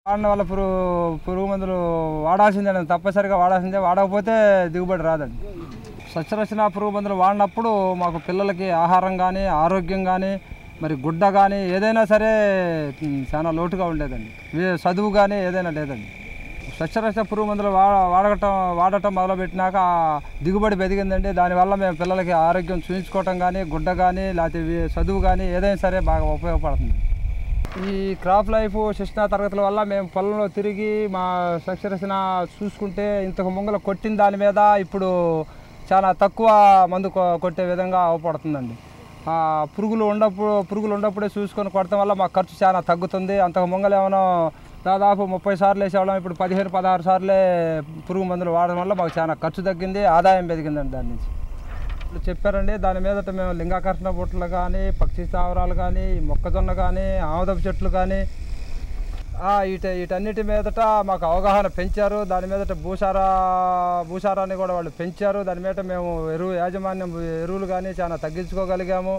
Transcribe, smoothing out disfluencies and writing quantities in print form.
వాడిన వల్ల పురుగు మందులు వాడాల్సిందేనండి, తప్పనిసరిగా వాడాల్సిందే. వాడకపోతే దిగుబడి రాదండి. సస్యరక్షణ పురుగు మందులు వాడినప్పుడు మాకు పిల్లలకి ఆహారం కానీ, ఆరోగ్యం కానీ, మరి గుడ్డ కానీ ఏదైనా సరే చాలా లోటుగా ఉండేదండి. చదువు కానీ ఏదైనా లేదండి. సస్యరక్షణ పురుగు మందులు వాడటం మొదలుపెట్టినాక దిగుబడి పెరిగిందండి. దానివల్ల మేము పిల్లలకి ఆరోగ్యం చూయించుకోవటం కానీ, గుడ్డ కానీ, లేకపోతే చదువు కానీ ఏదైనా సరే బాగా ఉపయోగపడుతుంది. ఈ క్రాప్ లైఫ్ శిక్షణ తరగతుల వల్ల మేము పొలంలో తిరిగి మా సస్యరక్షణ చూసుకుంటే ఇంతకు ముంగల కొట్టిన దాని మీద ఇప్పుడు చాలా తక్కువ మందు కొట్టే విధంగా అవపడుతుందండి. పురుగులు ఉన్నప్పుడే చూసుకొని కొట్టడం వల్ల మా ఖర్చు చాలా తగ్గుతుంది. అంతకు ముంగల ఏమైనా దాదాపు 30 సార్లు వేసేవాళ్ళం, ఇప్పుడు 15-16 సార్లే పురుగు మందులు వాడడం వల్ల మాకు చాలా ఖర్చు తగ్గింది, ఆదాయం పెరిగిందండి. దాని నుంచి చెప్పారండి. దాని మీదట మేము లింగాకర్షణ బుట్టలు కానీ, పక్షి స్థావరాలు కానీ, మొక్కజొన్న కానీ, ఆముదపు చెట్లు కానీ వీటన్నిటి మీదట మాకు అవగాహన పెంచారు. దాని మీదట భూసారాన్ని కూడా వాళ్ళు పెంచారు. దాని మీద మేము యాజమాన్యం ఎరువులు కానీ చాలా తగ్గించుకోగలిగాము.